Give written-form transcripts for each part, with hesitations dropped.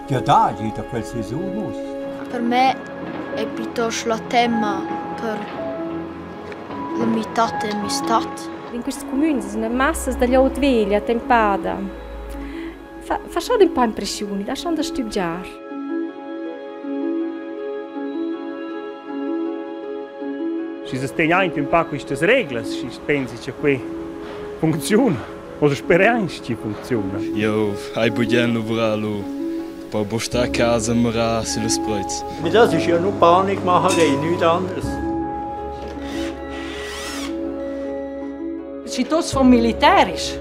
Ja, da da quel sesumus. Per me è piuttosto la tema per l'amistà e amistà. In questi comuni sono masse degli autvegli a tempada. Fa solo un po' impressioni, lasciamo da studiare. Si sostegna un po' queste regole, si pensa che qui funziona, o speriamo che funziona. Io ho bisogno di lavorare. Poi basta a casa e sulle sprezze. Ma das ist ja nur Panikmacherei, nichts anderes. Se todos são militares,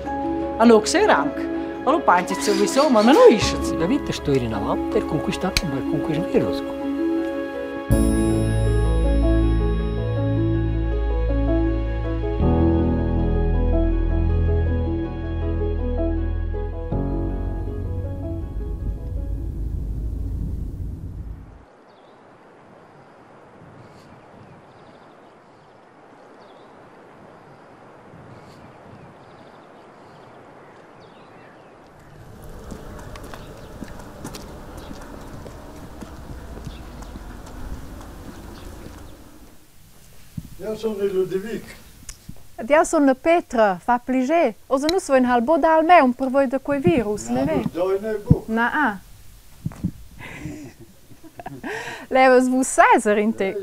hanno che rank. Allora pensi sowieso, ma non è. La vita sto in avanti per conquistare il virus. Ja, sono Ludovic. Ja, sono Petra, fa piacere. Osa non so in halbo dal me un per voi da quei virus, ne ve? Na. Levas vus Cesar in te.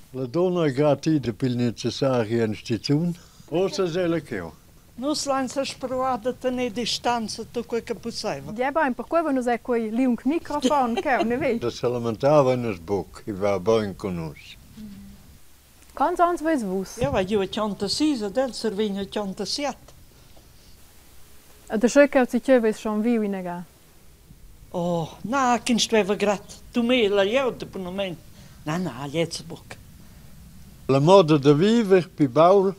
La donna è gratita per il necessario istituzione. Osa se la cheo. Non si sprovata a tenere distanza da quel che possiamo. Ja, ben, per cui non è quei lì un microfono, che ne ve? Da se lamentava in sbocco, e va ben con noi. Quanti anni vuoi vus? Ja, ma io ho 86, adesso servino 87. E da scho che si chiede schon viu in aga. Oh, no, che stava gratta. Tu me la aiuti per un momento. No, jetzt bocca. La moda da vivere per Paul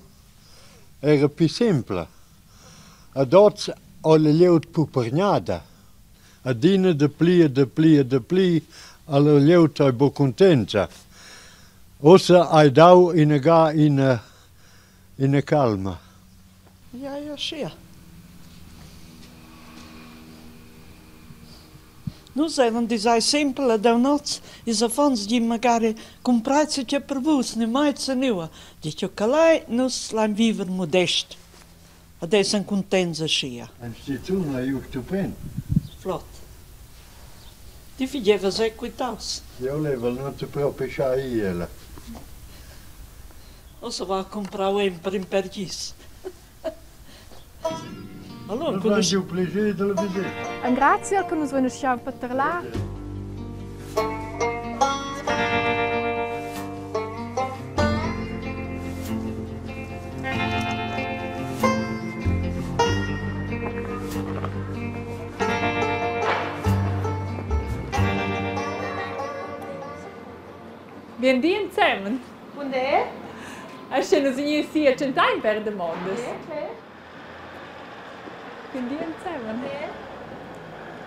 era più semplice. Ad oggi ho le liute più pergnate. A dine de pli, alla liute è buona contenta. Ossa hai dau in a calma. Ja, sì. Noi siamo disai semplice da notte, e se fanno di magari comprarsi che per voi, ne mai se nuova. Dice che lei noi l'hanno vivere modesto. Adesso siamo contenti sia. L'istituzione aiuta bene. Flott. Ti fideva se quitaus. Io levo non ti proprio sciaiela. O se va a comprare un per Parigi. Allora, non è un piacere di la vedere. Un grazie che nos venus schau per terla. Bien die zusammen. Und er? Hast du noch nie sie a cent'anni per de mondes? Bien die zusammen.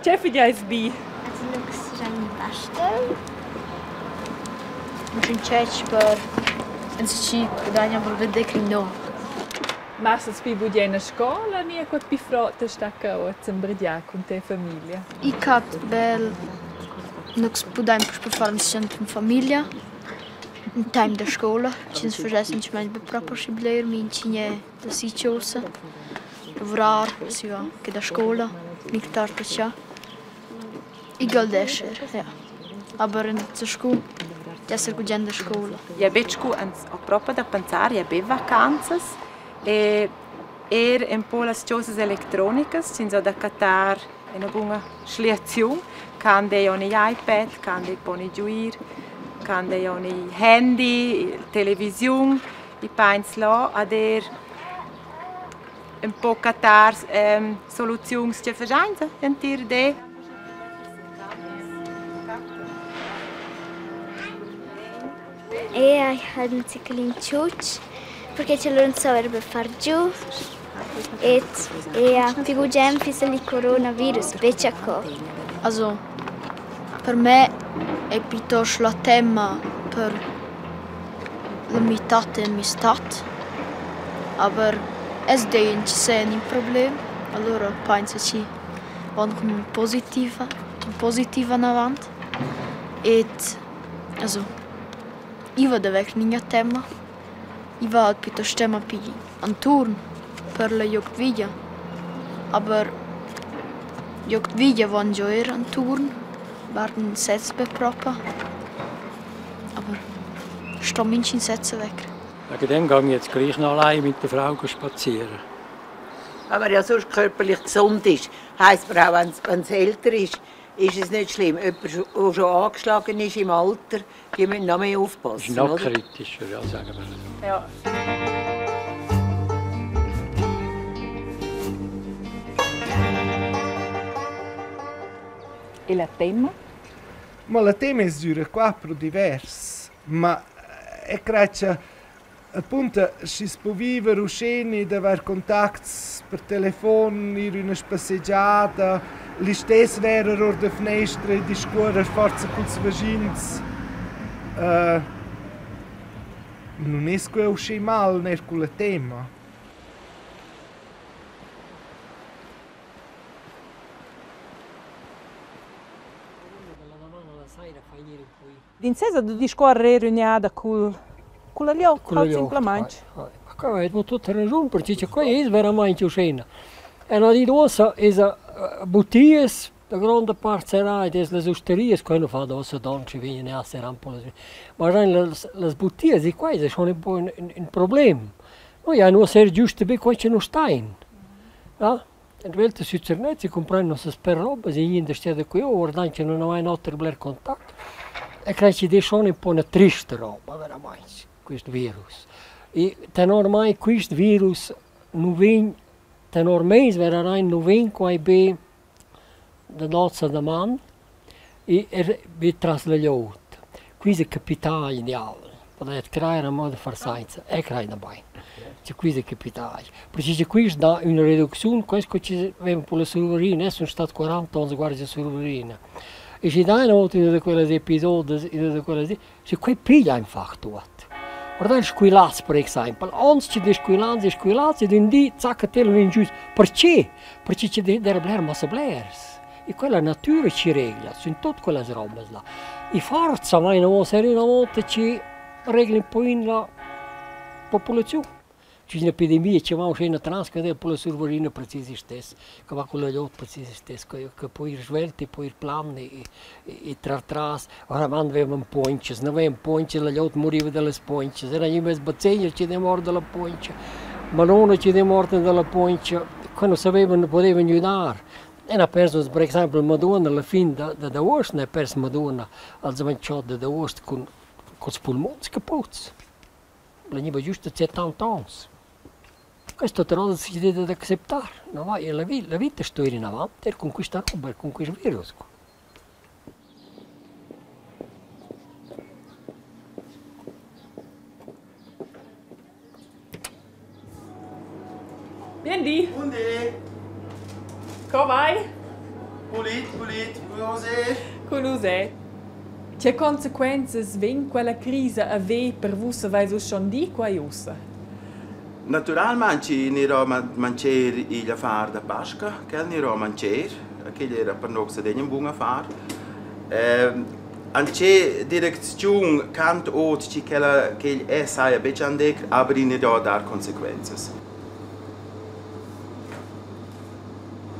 Che figliais bi? Also Lux sein Bastel. Un cincec per ci guadagna per vedere che no. Ma se bi budien a scola, ni a quat pi frotta sta ca o zembredia con te famiglia. I cap bel Lux pudaim per fare sempre in famiglia. In time da scola, ci si facesse anche proprio possibile minci da si ciolsa. Lavorare, si va che da scola, mica tardi c'è. I goldescher, ja. Aber in der Schule, das ist gut in der Schule. Ja, becco ho proprio da pensare, ja, be vacanzas e un po' le cose elettroniche, ci sono da cattare una buona selezione, cande ogni iPad, cande poni giuir, cande ogni handy, televisione, i pains là, ader un po' cattare soluzioni che facciamo, sentire de. E ho un ciclino ciuccio perché ce l'ho per far giù e ha più gente di coronavirus, invece Also, per me è piuttosto la tema per l'amistà e amistà, aber es dei ci sia un problema, allora penso che vanno come positiva molto positiva in avanti. E also, io vado weg in un tema. Io vado piuttosto tema per un turno per la Jugendwidja. Aber Jugendwidja vanno già un turno, werden Sätze beproben. Aber sto minci in Sätze weg. Wegen dem gehe ich jetzt gleich noch allein mit der Frau spazieren. Wenn man ja sonst körperlich gesund ist, heisst man auch, wenn es älter ist es nicht schlimm. Jemand, der schon angeschlagen ist im Alter, die müssen noch mehr aufpassen. Das ist noch kritischer, ja, sagen wir so. Ja. E il tema? Ma il tema è dura quattro diversi, ma è che appunto si può vivere uscire, di avere contatti per telefono, ir una passeggiata, gli stessi erano da finestra e discorrere forza con i vicini. Non è che uscire male nel quel tema. Dincesa di discorrere riuniata con la Liocca, semplicemente. Ma avete tutta ragione, perché qui è veramente uscita. E la di dosa è bottiglie, la grande parte sarà, e le osterie, che non fanno dosa donne, vengono a essere un po'. Ma le bottiglie qua sono un po' un problema. Noi abbiamo una serie giusta per cui non stanno. In realtà si comprano queste robe, se niente sta qui, guardando che non hai un altro contatto. E credo che sono un po' una triste roba, veramente, questo virus. E ormai questo virus non viene, ormai non viene qua bene da nostra domanda e viene traslato. Questo è capitale ideale, per creare un modo di fare scienza, e creare bene. Questo è capitale. Perché questo dà una riduzione, questo che abbiamo per la surverina, sono stati 40 anni guardia la surverina. E se dai una volta in quelle episodi, se qui piglia infatti tutto. Guardate gli squillazzi per esempio, anzi di squillazzi, e quindi zaccatello in giù. Perché? Perché ci deve essere massa blers. E quella natura ci regla, sono tutte quelle robe là. E forza, ma non può essere una volta ci regla un po' la popolazione. C'è un'epidemia, ci va uscire una trascadere per la surverina precisa stessa, che va con la yacht precisa stessa, che poi svelti, poi il plan e tras. Ora quando avevamo ponches, non avevamo ponches, la yacht moriva dalle ponches, era io mi sbazzegno, ci è morto dalla poncia, ma non ci è morto dalla poncia, quando sapevano potevano aiutare. E ha perso, per esempio, Madonna alla fine da Ost, ha perso Madonna al svanciato da Ost con i polmoni caputi. Veniva giusto 70 anni. Questo però si deve accettare, no? La vita sta in avanti con questa roba, con questo virus. Biendi! Buondì! Come vai? Pulit, cos'è? Con usè. Che conseguenze vien quella crisi avere per voi se vai schon di qua usa? Naturalmente nero mangiare gli affari da Pasqua, che nero mangiare, che era per noi un buon affare. Anche direzione canto oggi che è sai becandec, aber nicht da dar Konsequenzen.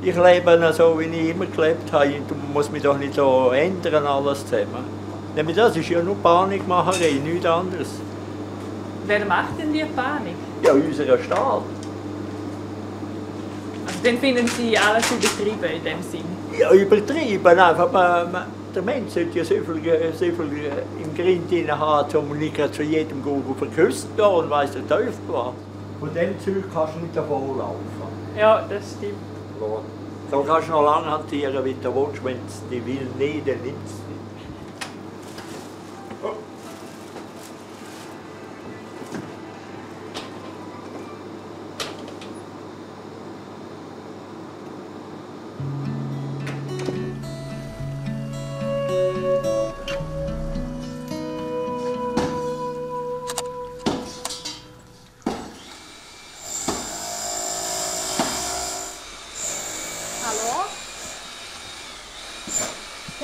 Ich lebe so, wie ich immer gelebt habe. Du musst mich doch nicht so ändern, alles zusammen. Nämlich das ist ja nur Panikmacherei, nichts anderes. Wer macht denn die Panik? Ja, unser Staat. Also dann finden Sie alles übertrieben in dem Sinn? Ja, übertrieben einfach. Der Mensch sollte ja so viel im Grind haben, um nicht zu jedem auf den Küsten gehen und weiss der Teufel was. Von dem Zeug kannst du nicht davonlaufen. Ja, das stimmt. So kannst du noch lange hantieren, wie du willst. Wenn es dich will, nicht, dann nimmst du es nicht.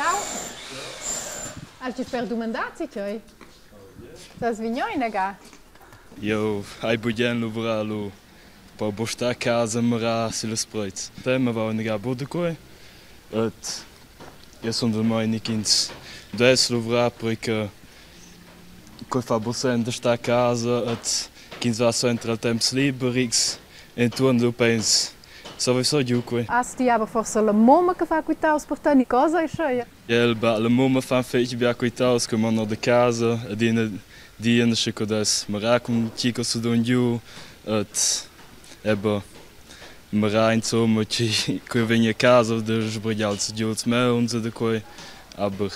Ciao. Hai per domandarsi cioè? Das vignoina ga. Io hai budgen lavoralo per bosta a casa mara sulle sprezze. Tema va una boda coi. Et io sono del mai nikins. Des lavorare perché coi fa bosen da sta a casa et kins va so entra temps liberix e torno lo pens. Sowieso giù qui. Asti aber forse la mamma che fa quitaus per te cosa è sceia? La mamma fa un fece via quitaus come hanno da casa e di in sche codes mara con chico su don giù et eba mara insomma ci coi vegna a casa de sbrigials giuts me und so de coi aber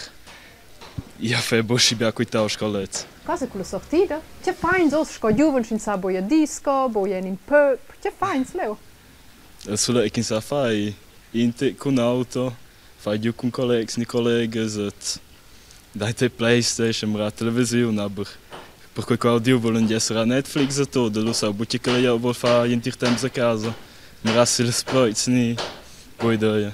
ja fe boschi via quitaus colet. Cosa con la sortita? Che fai so sco giuven sin sa boia disco, boia in pub. Che fai leo? Solo ik in sa fai inte con auto, fai giù con collegas et dai te PlayStation, mara televisione, aber per quel qual volen essere a Netflix e tutto, lo so, bucci che io vol fare in tir temps a casa, mara se le sproits ni, poi idea.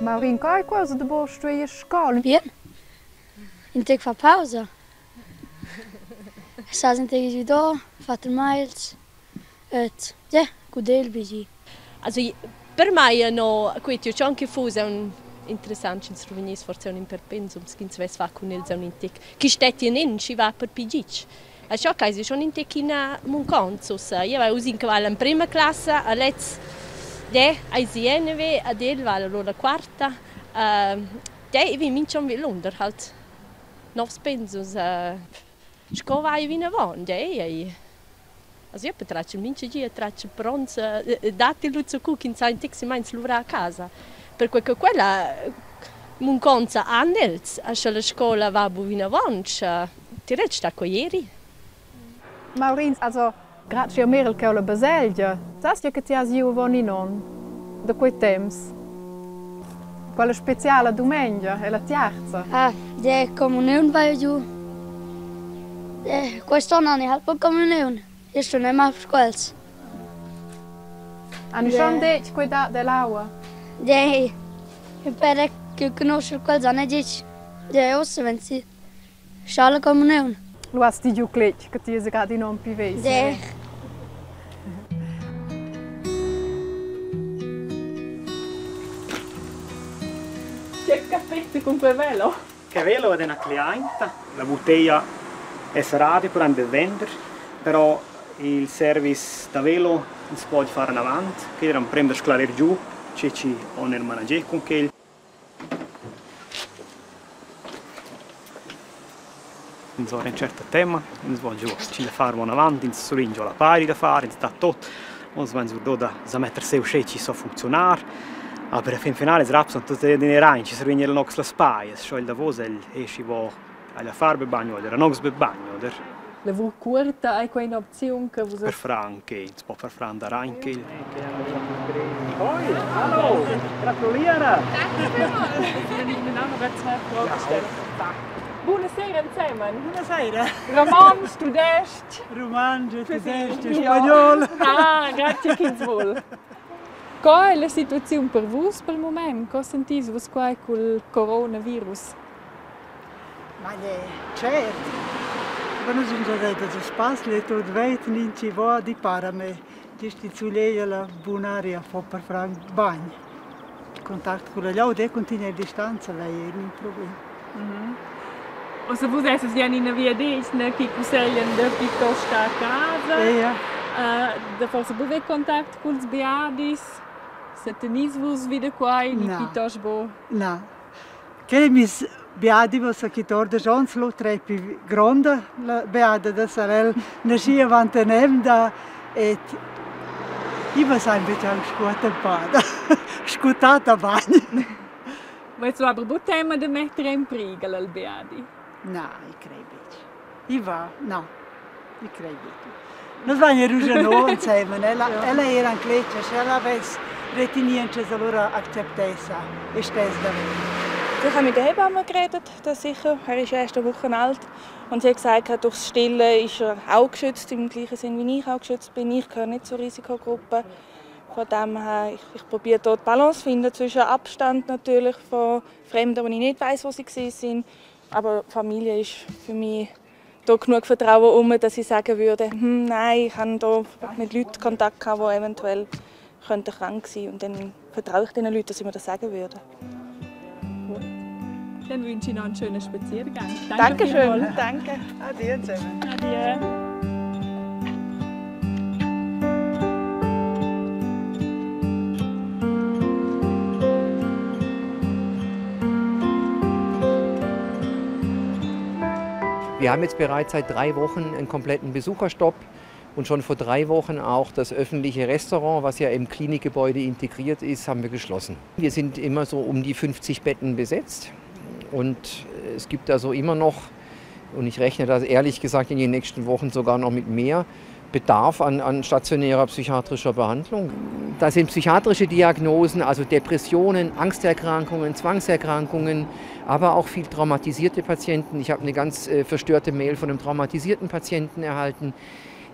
Maurin, kai cosa de bo stuie scola? Bien. In teg fa pausa. Sas in teg judo, fat miles. Et ja, gudel bigi. Also per me no, questo c'è anche fuso un interessante in Slovenis forse un imperpensum skins ves fa con il zon intek. Chi stetti in ci va per pigic. A ciò che è schon intek in munconsus. Io vai usin cavallo in prima classe, a let's ai SNV, a del va la quarta. Vi mincion vi l'under halt. Novs pensus. Scova i vina von, also io traccio mince gia, traccio bronza, dati luzzo cooking sai tixi mains lura a casa. Per quella munconza annels, a la scuola va buvina von, ti recita ieri. Maurin, also grazie a Merel che ho la baselgia. Sai che ti has io voni non da quei temps. Quella speciale domenica è la terza. Ah, de comunione vai giù. Quest'anno hanno halpa comunione. Io sono in ma scuols. Hanno schon detto quei da dell'aua. Dei. E per che conosce quel anno dici. Dei ossa vensi. Schala comunione. Lo hast di giù clic che ti sei di non più vesi. Dei. Che cappetto con quel velo? Che velo è una clienta, la bottiglia è serata per andare a vendere, però il service da velo si può fare in avanti, che era un prendere sclarere giù, ci on il manager con che in zona un certo tema, in zona giù, ci la faremo in avanti, in soringio la pari da fare, in sta tutto, non si va da mettere se uscire ci so funzionare. Aber fin finale rapson tutte le ranci, ci serve la nox la spaia, se il davos e ci va alla farbe bagno, era nox be bagno, der. Le vu curta hai quei opzione che vos per franche, si può per fran da ranche. Poi, hallo, gratuliere. Buonasera insieme. Buonasera. Roman, studest. Roman, studest, spagnolo. Ah, grazie Kinswohl. Qual è la situazione per voi per il momento? Cosa sentite voi qua con il coronavirus? Ma certo, quando sono già detto che spazio è tutto vedo, non ci va di parame. Giusto su lei la buonaria fa per fare il bagno. Il contatto con gli altri continua a distanza, lei è un problema. O se voi siete in una via destra, che consigliano piuttosto a casa, da forse avere contatto con i beadis? Se tenete voi wieder qua, non piuttosto bo? No. Che mi beadi was che torna già lo treppi grande la beada da sorella nascia vantanem da et io was ein bisschen scutata bagno. Ma tu hai un tema da mettere in priga al beadi? No, io credo. Io va, no, io credo. Non vanno rugiano insieme, ella era in cleccia, se ella avesse reteniente allora accettessa e stessa da me. Ich habe mit der Hebamme geredet, das sicher. Er ist erst eine Woche alt. Und sie hat gesagt, durch das Stillen ist er auch geschützt, im gleichen Sinn wie ich auch geschützt bin. Ich gehöre nicht zur Risikogruppe. Von dem her, ich probiere dort die Balance zu finden zwischen Abstand natürlich von Fremden, wo ich nicht weiss, wo sie sind. Aber Familie ist für mich da genug Vertrauen, dass ich sagen würde, nein, ich habe da mit Leuten Kontakt gehabt, die eventuell krank sein könnten. Und dann vertraue ich diesen Leuten, dass sie mir das sagen würden. Dann wünsche ich noch einen schönen Spaziergang. Dankeschön. Danke. Adieu zusammen. Adieu. Wir haben jetzt bereits seit 3 Wochen einen kompletten Besucherstopp und schon vor 3 Wochen auch das öffentliche Restaurant, was ja im Klinikgebäude integriert ist, haben wir geschlossen. Wir sind immer so um die 50 Betten besetzt und es gibt also immer noch, und ich rechne das ehrlich gesagt in den nächsten Wochen sogar noch mit mehr, Bedarf an stationärer psychiatrischer Behandlung. Da sind psychiatrische Diagnosen, also Depressionen, Angsterkrankungen, Zwangserkrankungen, aber auch viel traumatisierte Patienten. Ich habe eine ganz verstörte Mail von einem traumatisierten Patienten erhalten,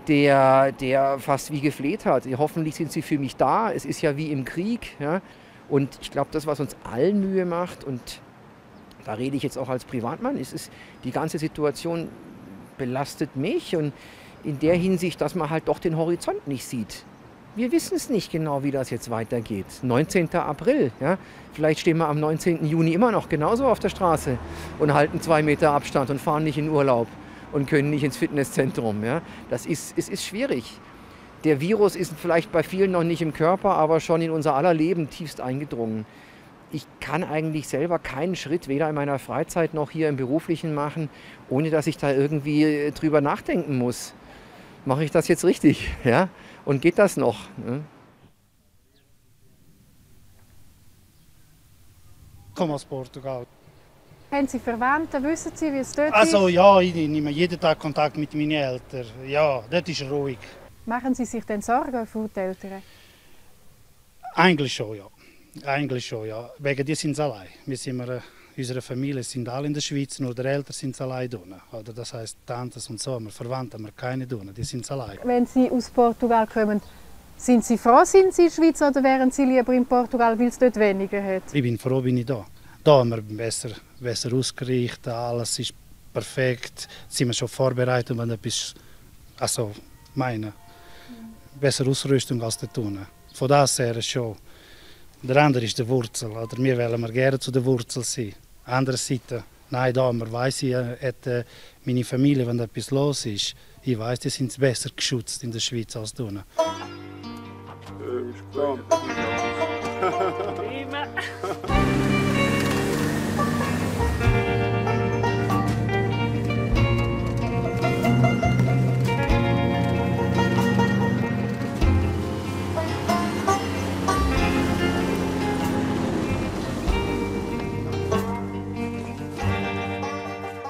der fast wie gefleht hat. Hoffentlich sind Sie für mich da. Es ist ja wie im Krieg. Ja? Und ich glaube, das, was uns allen Mühe macht, und da rede ich jetzt auch als Privatmann, ist die ganze Situation belastet mich und in der Hinsicht, dass man halt doch den Horizont nicht sieht. Wir wissen es nicht genau, wie das jetzt weitergeht. 19. April, ja? Vielleicht stehen wir am 19. Juni immer noch genauso auf der Straße und halten 2 Meter Abstand und fahren nicht in Urlaub und können nicht ins Fitnesszentrum. Ja? Es ist schwierig. Der Virus ist vielleicht bei vielen noch nicht im Körper, aber schon in unser aller Leben tiefst eingedrungen. Ich kann eigentlich selber keinen Schritt, weder in meiner Freizeit noch hier im Beruflichen machen, ohne dass ich da irgendwie drüber nachdenken muss. Mache ich das jetzt richtig? Ja? Und geht das noch? Ja? Ich komme aus Portugal. Haben Sie Verwandte? Wissen Sie, wie es dort also, ist? Ja, ich nehme jeden Tag Kontakt mit meinen Eltern. Ja, das ist ruhig. Machen Sie sich denn Sorgen für die Eltern? Eigentlich schon, ja. Eigentlich schon, ja. Wegen die sind allein. Unsere Familie sind alle in der Schweiz, nur die Eltern sind allein drin. Oder das heisst, Tantes und so, wir Verwandte haben wir keine drin, die sind allein. Wenn Sie aus Portugal kommen, sind Sie froh, sind Sie in der Schweiz oder wären Sie lieber in Portugal, weil es dort weniger hat? Ich bin froh, bin ich da. Da haben wir besser ausgerichtet, alles ist perfekt, sind wir schon vorbereitet, wenn etwas, also bessere Ausrüstung als dort unten. Von das her schon. Der andere ist die Wurzel, oder wir wollen gerne zu der Wurzel sein. Andererseits, nein, da weiss ich, meine Familie, wenn etwas los ist, ich weiss, die sind besser geschützt in der Schweiz als da.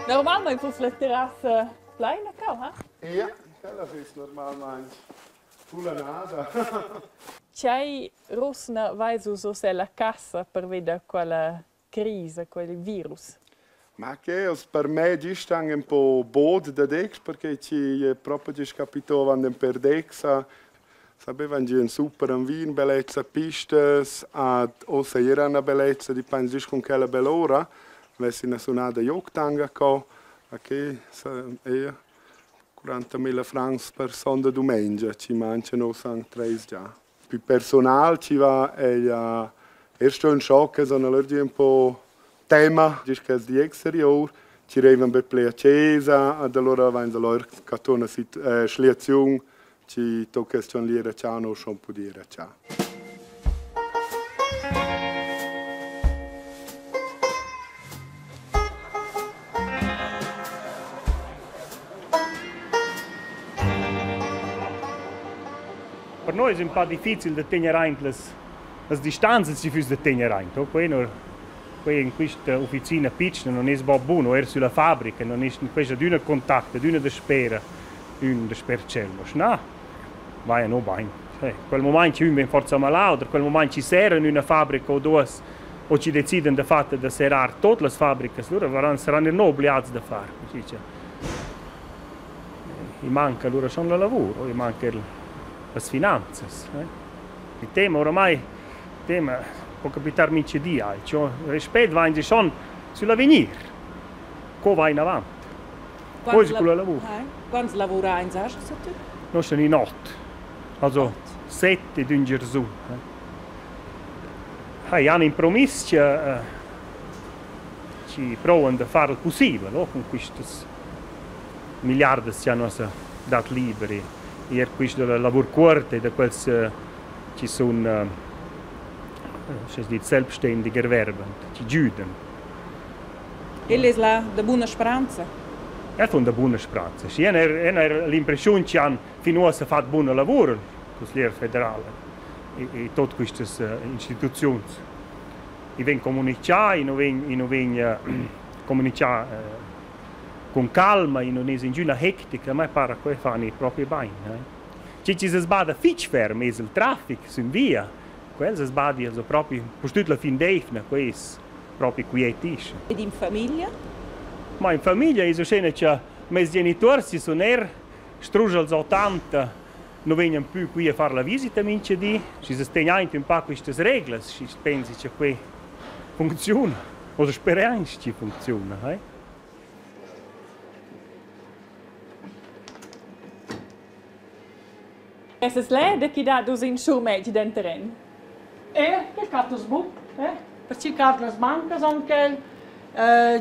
Normalmente fosse la terrazza plena qua, eh? Ja, das ist normalmente sulla nada. C'hai Rosna vai su la cassa per vedere quella crisi, quel virus? Ma che per me è un po' bod da Dex perché ci proprio ci capito quando per Dex sapevano che un super un vin bellezza pistes ad ossa era una bellezza di pensi con quella bell'ora. Wenn una sonata Jogtanga co, che è 40.000 francs per sonda domenica, ci mangiano san 3 già. Il personale ci va erst un shock, sono un po' tema, dice che di exterior, ci arrivano per le accesa, ed allora vanno loro che una schliazione, ci tocca schon lire ciao, non schon può dire ciao. Per noi è un po' difficile tenere le distanze si fus de tenere. Qui in questa officina piccola non è buono, è sulla fabbrica, non è questa di una contatto, di una spera, una spercello. No, vai non bene. Quel momento ci ben forza malato, quel momento ci sera in una fabbrica o due, o ci decidono di fatto di serrare tutte le fabbriche, loro saranno obbligati a fare. Gli manca loro sono il lavoro, gli manca le finanze. Il tema oramai può capitare mince di altro, rispetto va in sull'avvenire, come va in avanti. Poi con il lavoro. Quanti lavori hai? Noi sono in 8, also 7 di un Gesù. Hanno in promessa ci provano a fare il possibile con questi miliardi che ci hanno dato liberi. E questo lavoro corto e da quel ci sono selbstständige Erwerber, ci aiutano. E le la da buona speranza? È una buona speranza. Sì, hanno l'impressione che hanno finora fatto buon lavoro con l'Istituto federale e tutte queste istituzioni. E vengono comunicati, non vengono comunicati con calma, e non è in una hectica, ma pare che fanno proprio bene. Ci si sbada fitch fermo, è il traffico su via, quello si sbada proprio, per tutta la fin d'efna, questo proprio quietisce. Ed in famiglia? Ma in famiglia è scena che i miei genitori si sono struggoli als 80, non vengono più qui a fare la visita, mince di, ci si stengono un po' queste regole, si pensa che qui funziona, o speriamo che funziona. Es es lede che dà dos in show meglio del terreno. Che cazzo sbu? Perché Carlos manca anche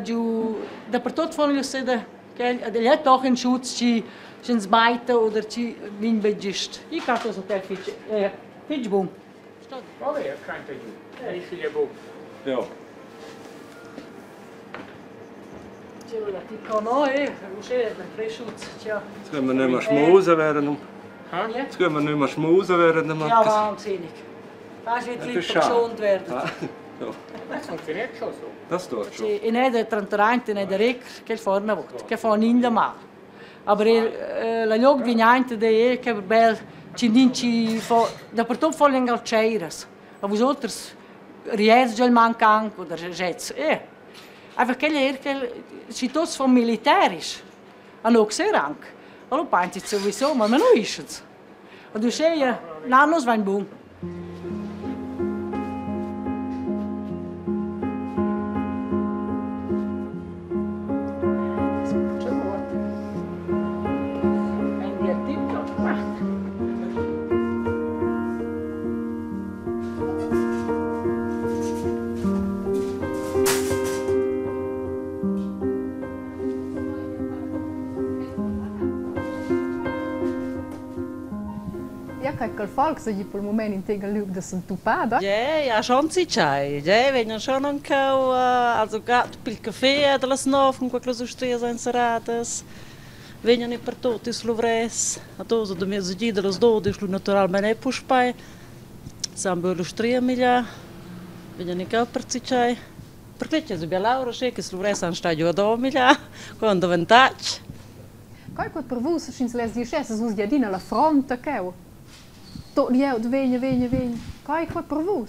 giù dappertutto fanno le sede che è doch in Schutz ci sbaita oder ci vin begist. I cazzo so te fitch bum. Vabbè, canta giù. È figlia bum. Ja. C'è la ticca no uscire per Freischutz. Jetzt können wir nicht mehr schmusen während Jetzt können wir nicht mehr schmusen während dem Ja, wahnsinnig. Fast wie die Leute geschont werden. Das funktioniert schon so. Das tut schon. In der Trantorante, in der Reck, che fanno volta, che fanno in da mal. Aber la log vignante de che bel ci dinci fo dappertutto fallen galcheiras. A vosaltres riers già manca anche da jets. Einfach che ci tots von militärisch. Hanno auch sehr anche. Allora pensi sowieso, ma non è es. Und du sei, nanos van boom. Quel folk se gli per il momento integra lui da Santupada. Ja, schon si c'hai. Ja, vengono schon anche also gat pil caffè delle 9 con quelle sostiese inseradas. Vengono per tutti slovres. A dozo de mezzodì delle 12 lu naturalmente puspai. Sambo lu 3 miglia. Vengono anche per si c'hai. Perché c'è su Laura che slovres han stadio a 2 miglia quando vantaggio. Kai quel per voi sin les 10 sus di adina la fronte che tot die vegna. Kai quel per voi.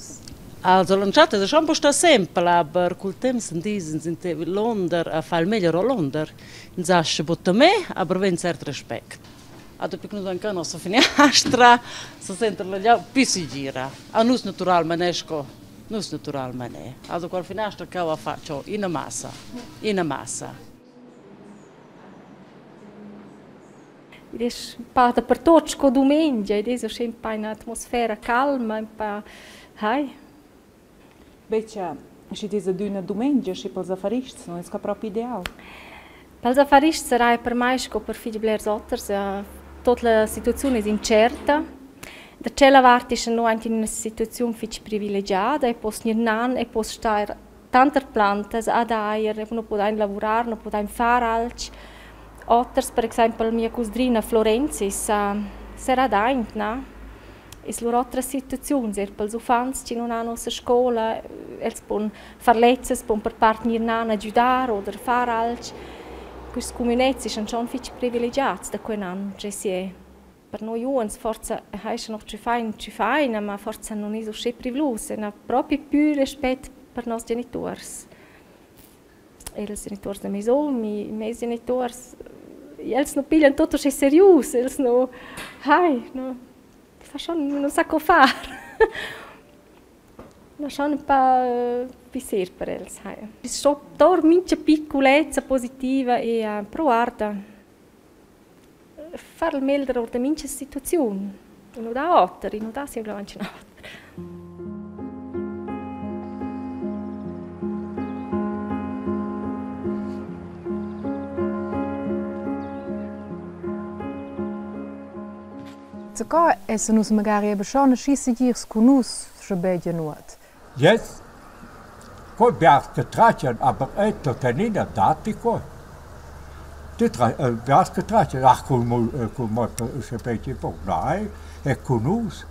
Also lanciate schon posta sempre, aber col tempo sind in Londra a fare meglio a Londra. In Zasce botta me, aber wenn certo rispetto. A dopo che non anche nostra finestra, si sentono gli più si gira. A noi naturalmente esco, noi naturalmente. Also qual finestra che ho fatto in massa. Ideš pa da per točko domenja, ideš še in pa in atmosfera calma, in pa hai. Beccia, se diese dünne domenja, se per zafarists, non è proprio ideale. Per zafarists sarà per mai sco per figli Blair Zotters, tutta la situazione è incerta. Da cella vart è no anche in una situazione fitch privilegiata, e pos nirnan, e pos star tante plantas ad aer, e non può lavorare, non può fare altro. Otters, per esempio, mia cugina Florenzis, sarà daint, no? E loro altre situazioni, per gli ufanti che non hanno a scuola, possono fare lezioni, possono per parte di nana aiutare o fare altro. Questi comunetti sono già molto privilegiati da quei anni, per noi uomini forse è noch ci fai, ma forse non è così privilegioso, hanno proprio più rispetto per i nostri genitori. E i genitori di i miei genitori, non pigliano tutto serioso, non sanno cosa fare. Non sanno un po' più per loro. Sono tornati piccolezza positiva e provare fare il meglio da mince situazioni, non da altre, non da semplicemente un'altra. Zucca essen nus magari eben schon schisse girs con nus schbedia nuot. Jetzt, coi biasca traccia, aber etto tenina dati coi. Ti biasca traccia, con moi schbedia po. Nein, con nus.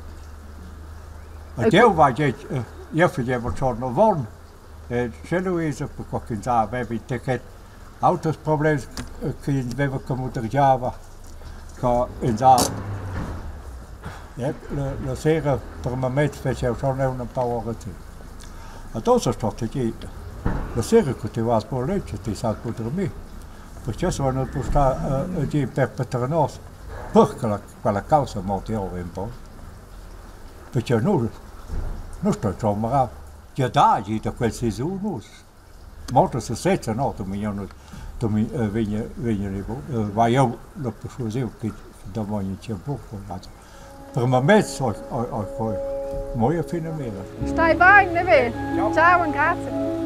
Und eu vai io facevo giorno von. Se lui è per qualche sa, avevi ticket autos problemi che aveva come Java. Che in sa la sera per me mettere facevo giorno un po' ore. Adesso sto chiedendo. La sera che ti vas per legge, ti sai per dormire. Perché se non può stare di perpetrare perché quella causa mortiore un po'. Perché non sto trovando. Ja da da quel sezono. Molto se sette no, tu mi vengono vai io lo posso che da voglio c'è poco. Per me mezzo moia fine mera. Stai bene, ne ve. Ciao, grazie.